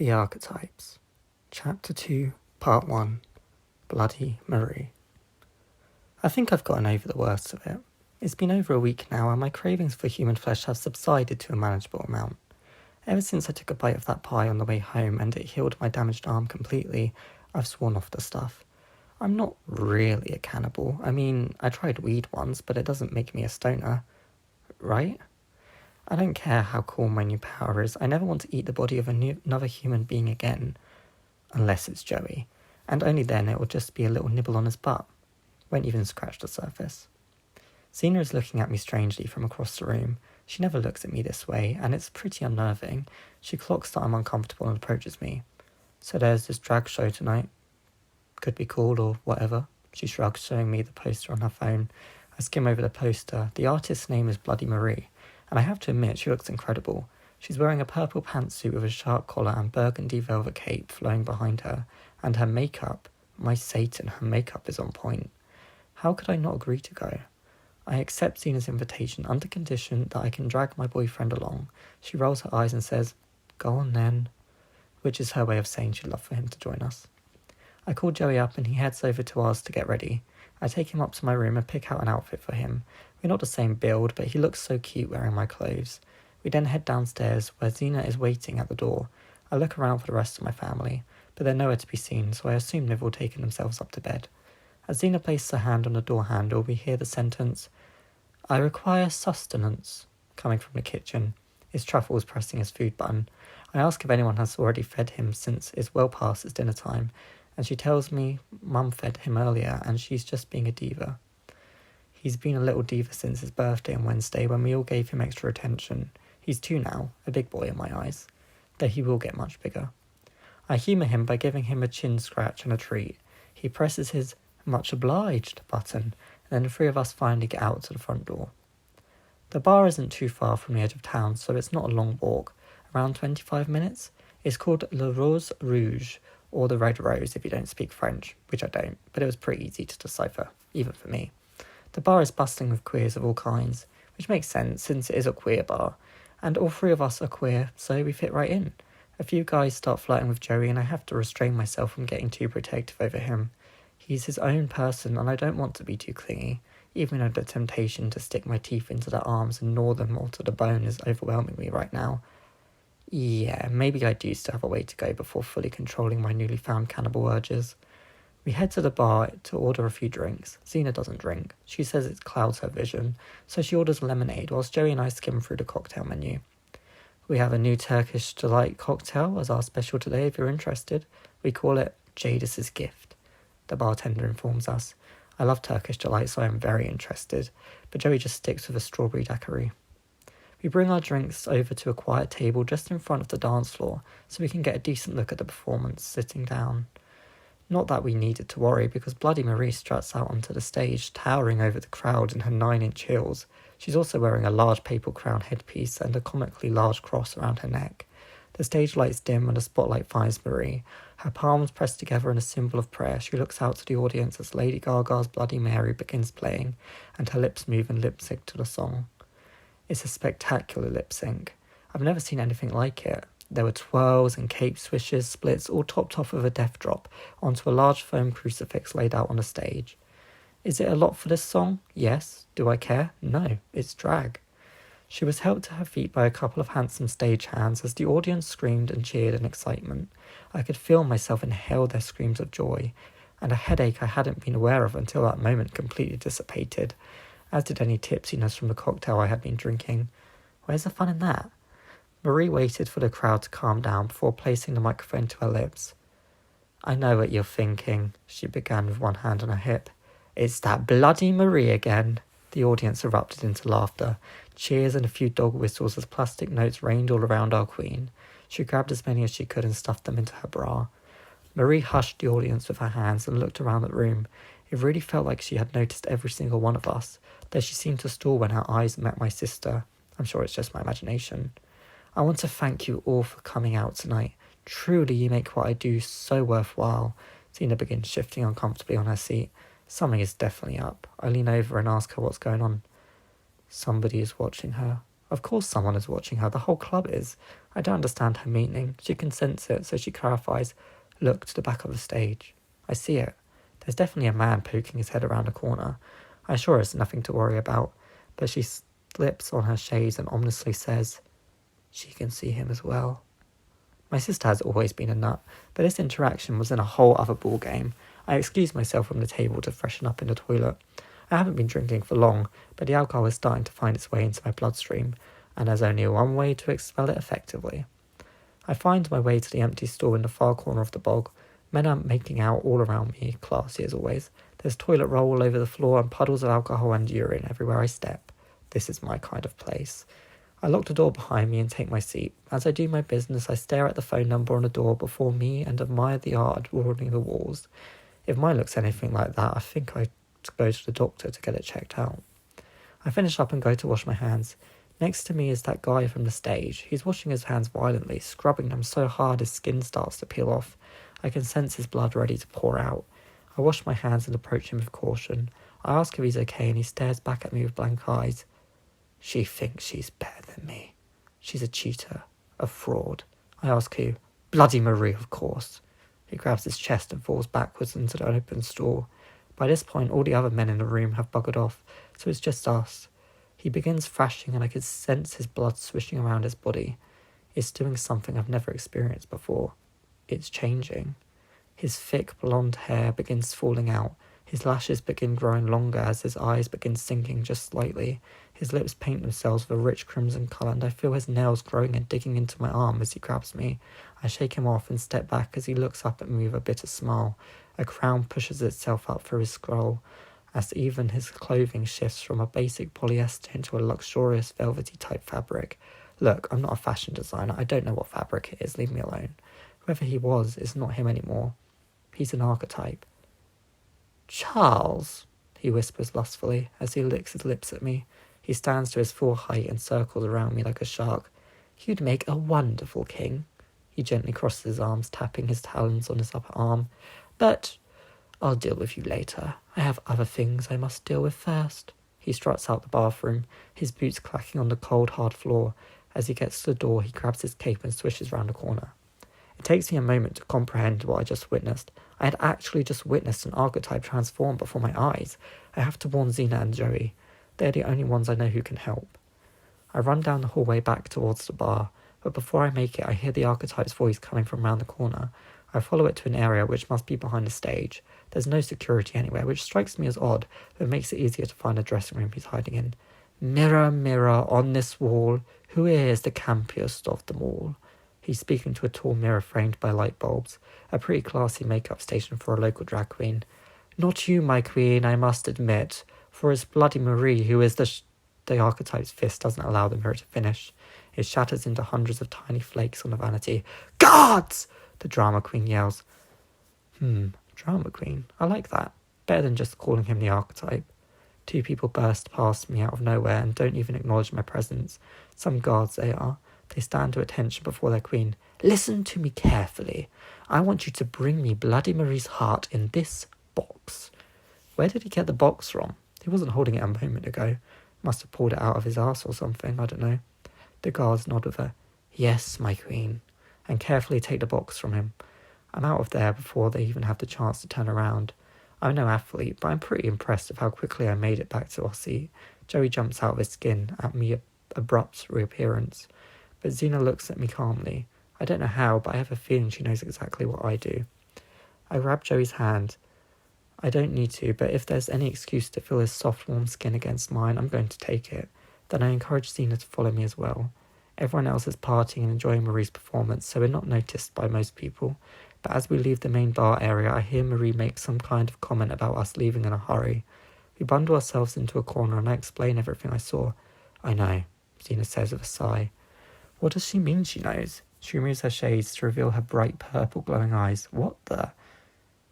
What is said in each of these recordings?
The Archetypes, Chapter 2, Part 1, Bloody Marie. I think I've gotten over the worst of it. It's been over a week now and my cravings for human flesh have subsided to a manageable amount. Ever since I took a bite of that pie on the way home and it healed my damaged arm completely, I've sworn off the stuff. I'm not really a cannibal. I mean, I tried weed once, but it doesn't make me a stoner. Right? I don't care how cool my new power is. I never want to eat the body of another human being again. Unless it's Joey. And only then it will just be a little nibble on his butt. Won't even scratch the surface. Zena is looking at me strangely from across the room. She never looks at me this way, and it's pretty unnerving. She clocks that I'm uncomfortable and approaches me. So there's this drag show tonight. Could be cool or whatever. She shrugs, showing me the poster on her phone. I skim over the poster. The artist's name is Bloody Marie, and I have to admit she looks incredible. She's wearing a purple pantsuit with a sharp collar and burgundy velvet cape flowing behind her, and her makeup, my Satan, her makeup is on point. How could I not agree to go? I accept Zena's invitation under condition that I can drag my boyfriend along. She rolls her eyes and says, "Go on then," which is her way of saying she'd love for him to join us. I call Joey up and he heads over to ours to get ready. I take him up to my room and pick out an outfit for him. We're not the same build, but he looks so cute wearing my clothes. We then head downstairs, where Zena is waiting at the door. I look around for the rest of my family, but they're nowhere to be seen, so I assume they've all taken themselves up to bed. As Zena places her hand on the door handle, we hear the sentence, "I require sustenance," coming from the kitchen. It's Truffles pressing his food button. I ask if anyone has already fed him since it's well past his dinner time, and she tells me Mum fed him earlier and she's just being a diva. He's been a little diva since his birthday on Wednesday when we all gave him extra attention. He's 2 now, a big boy in my eyes, though he will get much bigger. I humour him by giving him a chin scratch and a treat. He presses his "much obliged" button, and then the 3 of us finally get out to the front door. The bar isn't too far from the edge of town, so it's not a long walk, around 25 minutes. It's called Le Rose Rouge, or the Red Rose if you don't speak French, which I don't, but it was pretty easy to decipher, even for me. The bar is bustling with queers of all kinds, which makes sense since it is a queer bar, and all 3 of us are queer, so we fit right in. A few guys start flirting with Joey and I have to restrain myself from getting too protective over him. He's his own person and I don't want to be too clingy, even though the temptation to stick my teeth into their arms and gnaw them all to the bone is overwhelming me right now. Yeah, maybe I do still have a way to go before fully controlling my newly found cannibal urges. We head to the bar to order a few drinks. Zena doesn't drink. She says it clouds her vision, so she orders lemonade whilst Joey and I skim through the cocktail menu. We have a new Turkish delight cocktail as our special today if you're interested. We call it Jadis's Gift. The bartender informs us. I love Turkish delight, so I am very interested, but Joey just sticks with a strawberry daiquiri. We bring our drinks over to a quiet table just in front of the dance floor so we can get a decent look at the performance sitting down. Not that we needed to worry, because Bloody Marie struts out onto the stage, towering over the crowd in her 9-inch heels. She's also wearing a large papal crown headpiece and a comically large cross around her neck. The stage lights dim and a spotlight finds Marie. Her palms pressed together in a symbol of prayer, she looks out to the audience as Lady Gaga's Bloody Mary begins playing, and her lips move in lip sync to the song. It's a spectacular lip sync. I've never seen anything like it. There were twirls and cape swishes, splits, all topped off with a death drop onto a large foam crucifix laid out on the stage. Is it a lot for this song? Yes. Do I care? No. It's drag. She was helped to her feet by a couple of handsome stage hands as the audience screamed and cheered in excitement. I could feel myself inhale their screams of joy, and a headache I hadn't been aware of until that moment completely dissipated, as did any tipsiness from the cocktail I had been drinking. Where's the fun in that? Marie waited for the crowd to calm down before placing the microphone to her lips. "I know what you're thinking," she began with one hand on her hip. "It's that Bloody Marie again." The audience erupted into laughter, cheers and a few dog whistles as plastic notes rained all around our queen. She grabbed as many as she could and stuffed them into her bra. Marie hushed the audience with her hands and looked around the room. It really felt like she had noticed every single one of us, though she seemed to stall when her eyes met my sister. I'm sure it's just my imagination. "I want to thank you all for coming out tonight. Truly you make what I do so worthwhile." Zena begins shifting uncomfortably on her seat. Something is definitely up. I lean over and ask her what's going on. Somebody is watching her. Of course someone is watching her. The whole club is. I don't understand her meaning. She can sense it, so she clarifies, "Look to the back of the stage." I see it. There's definitely a man poking his head around a corner. I assure her it's nothing to worry about, but she slips on her shades and ominously says, "She can see him as well." My sister has always been a nut, but this interaction was in a whole other ballgame. I excused myself from the table to freshen up in the toilet. I haven't been drinking for long, but the alcohol is starting to find its way into my bloodstream, and there's only one way to expel it effectively. I find my way to the empty stall in the far corner of the bog. Men are making out all around me, classy as always. There's toilet roll all over the floor and puddles of alcohol and urine everywhere I step. This is my kind of place. I lock the door behind me and take my seat. As I do my business, I stare at the phone number on the door before me and admire the art adorning the walls. If mine looks anything like that, I think I go to the doctor to get it checked out. I finish up and go to wash my hands. Next to me is that guy from the stage. He's washing his hands violently, scrubbing them so hard his skin starts to peel off. I can sense his blood ready to pour out. I wash my hands and approach him with caution. I ask if he's okay and he stares back at me with blank eyes. She thinks she's better than me. She's a cheater, a fraud. I ask who? Bloody Marie, of course. He grabs his chest and falls backwards into the open stall. By this point, all the other men in the room have buggered off, so it's just us. He begins thrashing and I can sense his blood swishing around his body. It's doing something I've never experienced before. It's changing. His thick blonde hair begins falling out. His lashes begin growing longer as his eyes begin sinking just slightly. His lips paint themselves with a rich crimson colour, and I feel his nails growing and digging into my arm as he grabs me. I shake him off and step back as he looks up at me with a bitter smile. A frown pushes itself up through his skull, as even his clothing shifts from a basic polyester into a luxurious velvety type fabric. Look, I'm not a fashion designer. I don't know what fabric it is. Leave me alone. Whoever he was is not him anymore. He's an archetype. "Charles," he whispers lustfully as he licks his lips at me. He stands to his full height and circles around me like a shark. "You'd make a wonderful king." He gently crosses his arms, tapping his talons on his upper arm. "But I'll deal with you later. I have other things I must deal with first." He struts out the bathroom, his boots clacking on the cold, hard floor. As he gets to the door, he grabs his cape and swishes round the corner. It takes me a moment to comprehend what I just witnessed. I had actually just witnessed an archetype transform before my eyes. I have to warn Zena and Joey. They're the only ones I know who can help. I run down the hallway back towards the bar, but before I make it, I hear the archetype's voice coming from round the corner. I follow it to an area which must be behind the stage. There's no security anywhere, which strikes me as odd, but makes it easier to find a dressing room he's hiding in. "Mirror, mirror on this wall, who is the campiest of them all?" He's speaking to a tall mirror framed by light bulbs, a pretty classy makeup station for a local drag queen. "Not you, my queen, I must admit, for it's Bloody Marie who is the archetype's fist doesn't allow the mirror to finish. It shatters into hundreds of tiny flakes on the vanity. "Guards!" the drama queen yells. Drama queen. I like that. Better than just calling him the archetype. Two people burst past me out of nowhere and don't even acknowledge my presence. Some guards they are. They stand to attention before their queen. "Listen to me carefully. I want you to bring me Bloody Marie's heart in this box." Where did he get the box from? He wasn't holding it a moment ago. Must have pulled it out of his arse or something, I don't know. The guards nod with a, "Yes, my queen," and carefully take the box from him. I'm out of there before they even have the chance to turn around. I'm no athlete, but I'm pretty impressed with how quickly I made it back to our seat. Joey jumps out of his skin at me abrupt reappearance, but Zena looks at me calmly. I don't know how, but I have a feeling she knows exactly what I do. I grab Joey's hand. I don't need to, but if there's any excuse to feel his soft, warm skin against mine, I'm going to take it. Then I encourage Zena to follow me as well. Everyone else is partying and enjoying Marie's performance, so we're not noticed by most people. But as we leave the main bar area, I hear Marie make some kind of comment about us leaving in a hurry. We bundle ourselves into a corner and I explain everything I saw. "I know," Zena says with a sigh. What does she mean she knows? She removes her shades to reveal her bright purple glowing eyes. What the?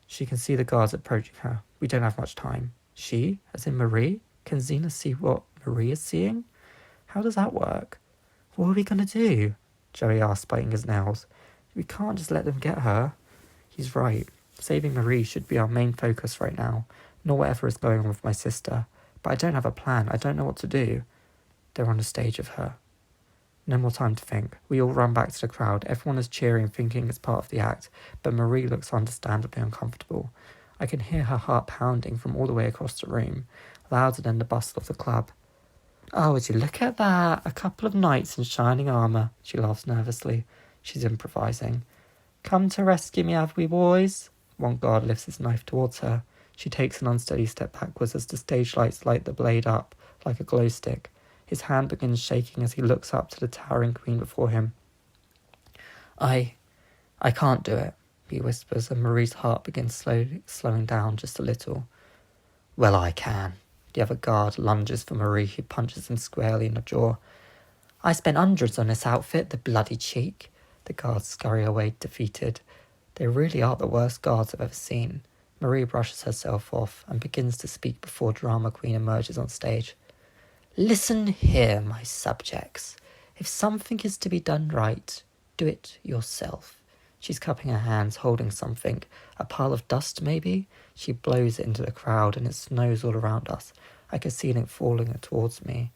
She can see the guards approaching her. We don't have much time. She? As in Marie? Can Zena see what Marie is seeing? How does that work? What are we going to do? Joey asks, biting his nails. We can't just let them get her. He's right. Saving Marie should be our main focus right now, not whatever is going on with my sister. But I don't have a plan. I don't know what to do. They're on the stage of her. No more time to think. We all run back to the crowd. Everyone is cheering, thinking it's part of the act, but Marie looks understandably uncomfortable. I can hear her heart pounding from all the way across the room, louder than the bustle of the club. "Oh, would you look at that? A couple of knights in shining armour," she laughs nervously. She's improvising. "Come to rescue me, have we, boys?" One guard lifts his knife towards her. She takes an unsteady step backwards as the stage lights light the blade up like a glow stick. His hand begins shaking as he looks up to the towering queen before him. I can't do it," he whispers, and Marie's heart begins slowing down just a little. "Well, I can." The other guard lunges for Marie, who punches him squarely in the jaw. "I spent hundreds on this outfit, the bloody cheek." The guards scurry away defeated. They really are the worst guards I've ever seen. Marie brushes herself off and begins to speak before Drama Queen emerges on stage. "Listen here, my subjects. If something is to be done right, do it yourself." She's cupping her hands, holding something. A pile of dust, maybe? She blows it into the crowd and it snows all around us. I can see it falling towards me.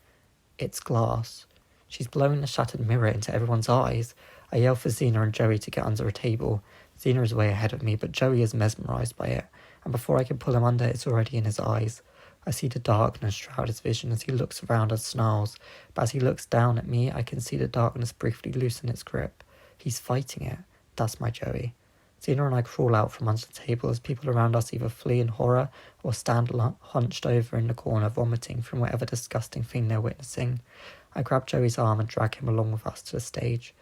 It's glass. She's blowing the shattered mirror into everyone's eyes. I yell for Xena and Joey to get under a table. Xena is way ahead of me, but Joey is mesmerised by it, and before I can pull him under, it's already in his eyes. I see the darkness shroud his vision as he looks around and snarls, but as he looks down at me, I can see the darkness briefly loosen its grip. He's fighting it. That's my Joey. Xena and I crawl out from under the table as people around us either flee in horror or stand hunched over in the corner vomiting from whatever disgusting thing they're witnessing. I grab Joey's arm and drag him along with us to the stage.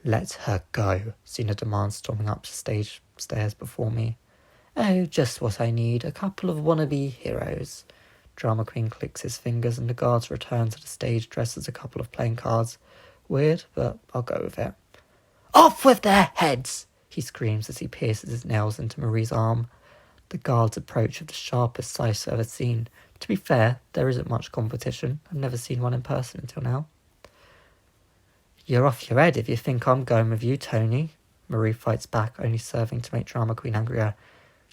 "Let her go," Xena demands, storming up the stage stairs before me. "Oh, just what I need, a couple of wannabe heroes." Drama Queen clicks his fingers and the guards return to the stage dressed as a couple of playing cards. Weird, but I'll go with it. "Off with their heads!" he screams as he pierces his nails into Marie's arm. The guards approach with the sharpest scythes I've ever seen. To be fair, there isn't much competition. I've never seen one in person until now. "You're off your head if you think I'm going with you, Tony." Marie fights back, only serving to make Drama Queen angrier.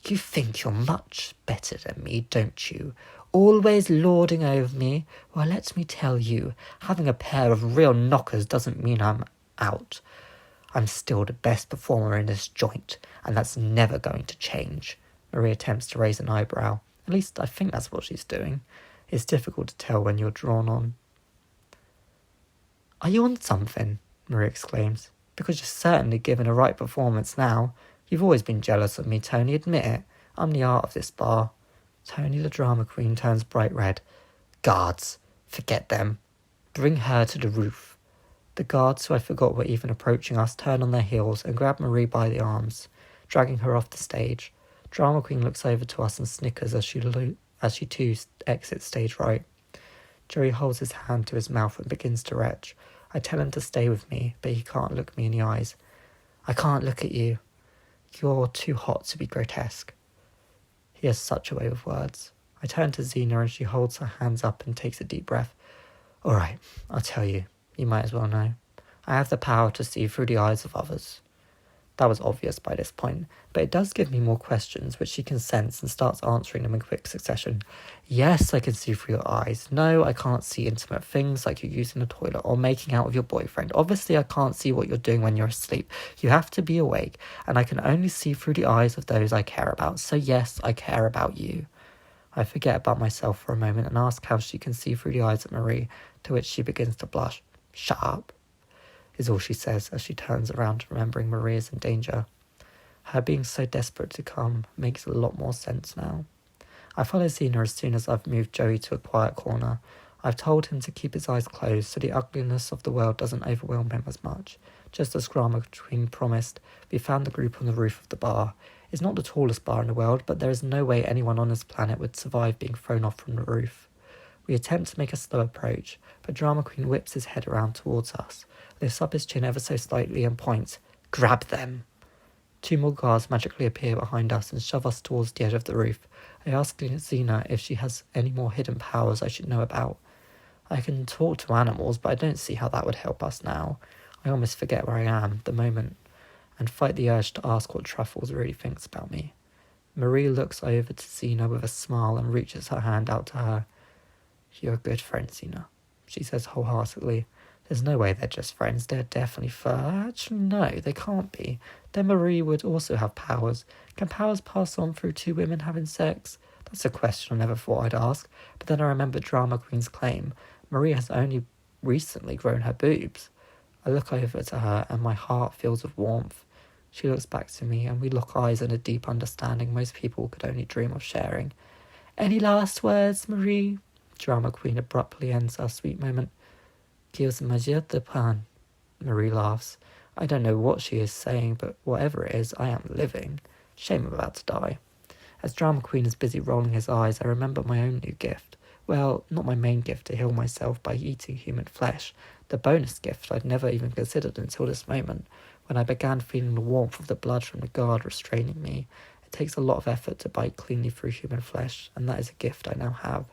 "You think you're much better than me, don't you? Always lording over me. Well, let me tell you, having a pair of real knockers doesn't mean I'm out. I'm still the best performer in this joint, and that's never going to change." Marie attempts to raise an eyebrow. At least I think that's what she's doing. It's difficult to tell when you're drawn on. "Are you on something?" Marie exclaims. "Because you're certainly giving a right performance now. You've always been jealous of me, Tony, admit it. I'm the art of this bar." Tony, the Drama Queen, turns bright red. "Guards, forget them. Bring her to the roof." The guards, who I forgot were even approaching us, turn on their heels and grab Marie by the arms, dragging her off the stage. Drama Queen looks over to us and snickers as she too exits stage right. Joey holds his hand to his mouth and begins to retch. I tell him to stay with me, but he can't look me in the eyes. "I can't look at you. You're too hot to be grotesque." He has such a way with words. I turn to Xena and she holds her hands up and takes a deep breath. "All right, I'll tell you. You might as well know. I have the power to see through the eyes of others." That was obvious by this point, but it does give me more questions, which she consents and starts answering them in quick succession. "Yes, I can see through your eyes. No, I can't see intimate things like you using the toilet or making out with your boyfriend. Obviously, I can't see what you're doing when you're asleep. You have to be awake, and I can only see through the eyes of those I care about. So yes, I care about you." I forget about myself for a moment and ask how she can see through the eyes of Marie, to which she begins to blush. "Shut up," is all she says as she turns around, remembering Marie is in danger. Her being so desperate to come makes a lot more sense now. I follow Xena as soon as I've moved Joey to a quiet corner. I've told him to keep his eyes closed so the ugliness of the world doesn't overwhelm him as much. Just as Drama Queen promised, we found the group on the roof of the bar. It's not the tallest bar in the world, but there is no way anyone on this planet would survive being thrown off from the roof. We attempt to make a slow approach, but Drama Queen whips his head around towards us, lifts up his chin ever so slightly and points. "Grab them!" 2 more guards magically appear behind us and shove us towards the edge of the roof. I ask Xena if she has any more hidden powers I should know about. I can talk to animals, but I don't see how that would help us now. I almost forget where I am, the moment, and fight the urge to ask what Truffles really thinks about me. Marie looks over to Xena with a smile and reaches her hand out to her. "You're a good friend, Xena," she says wholeheartedly. There's no way they're just friends. They're definitely Actually, no, they can't be. Then Marie would also have powers. Can powers pass on through two women having sex? That's a question I never thought I'd ask. But then I remembered Drama Queen's claim. Marie has only recently grown her boobs. I look over to her and my heart fills with warmth. She looks back to me and we lock eyes in a deep understanding most people could only dream of sharing. Any last words, Marie? Drama Queen abruptly ends our sweet moment. Qu'ils m'ajoutent de pain. Marie laughs. I don't know what she is saying, but whatever it is, I am living. Shame I'm about to die. As Drama Queen is busy rolling his eyes, I remember my own new gift. Well, not my main gift to heal myself by eating human flesh. The bonus gift I'd never even considered until this moment, when I began feeling the warmth of the blood from the guard restraining me. It takes a lot of effort to bite cleanly through human flesh, and that is a gift I now have.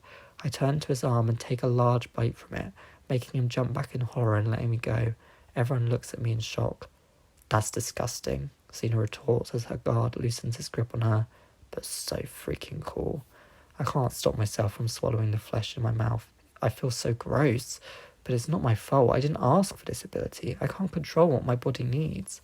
I turn to his arm and take a large bite from it, making him jump back in horror and letting me go. Everyone looks at me in shock. That's disgusting, Xena retorts as her guard loosens his grip on her. But so freaking cool. I can't stop myself from swallowing the flesh in my mouth. I feel so gross. But it's not my fault. I didn't ask for this ability. I can't control what my body needs.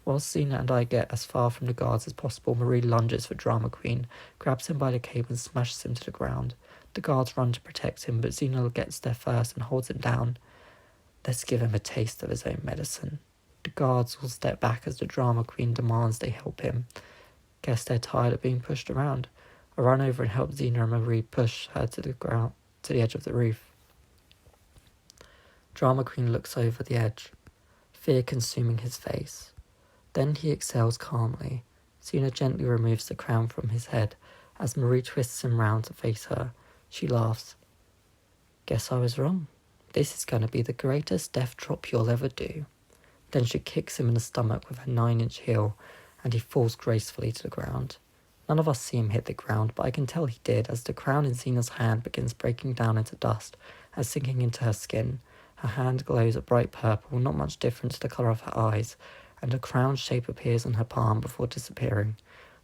Whilst Xena and I get as far from the guards as possible, Marie lunges for Drama Queen, grabs him by the cape and smashes him to the ground. The guards run to protect him, but Xena gets there first and holds him down. Let's give him a taste of his own medicine. The guards all step back as the Drama Queen demands they help him. Guess they're tired of being pushed around. I run over and help Xena and Marie push her to the ground, to the edge of the roof. Drama Queen looks over the edge, fear consuming his face. Then he exhales calmly. Xena gently removes the crown from his head as Marie twists him round to face her. She laughs. Guess I was wrong. This is going to be the greatest death drop you'll ever do. Then she kicks him in the stomach with her 9-inch heel, and he falls gracefully to the ground. None of us see him hit the ground, but I can tell he did as the crown in Xena's hand begins breaking down into dust and sinking into her skin. Her hand glows a bright purple, not much different to the colour of her eyes, and a crown shape appears on her palm before disappearing.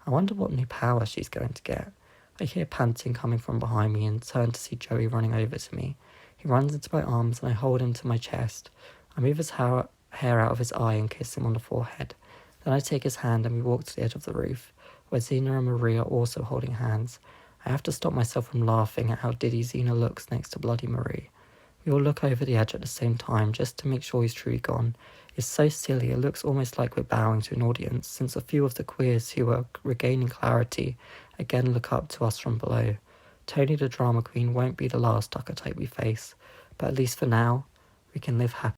I wonder what new power she's going to get. I hear panting coming from behind me and turn to see Joey running over to me. He runs into my arms and I hold him to my chest. I move his hair out of his eye and kiss him on the forehead. Then I take his hand and we walk to the edge of the roof, where Xena and Marie are also holding hands. I have to stop myself from laughing at how diddy Xena looks next to bloody Marie. We all look over the edge at the same time, just to make sure he's truly gone. It's so silly, it looks almost like we're bowing to an audience, since a few of the queers who are regaining clarity again look up to us from below. Tony the Drama Queen won't be the last Archetype we face, but at least for now, we can live happily.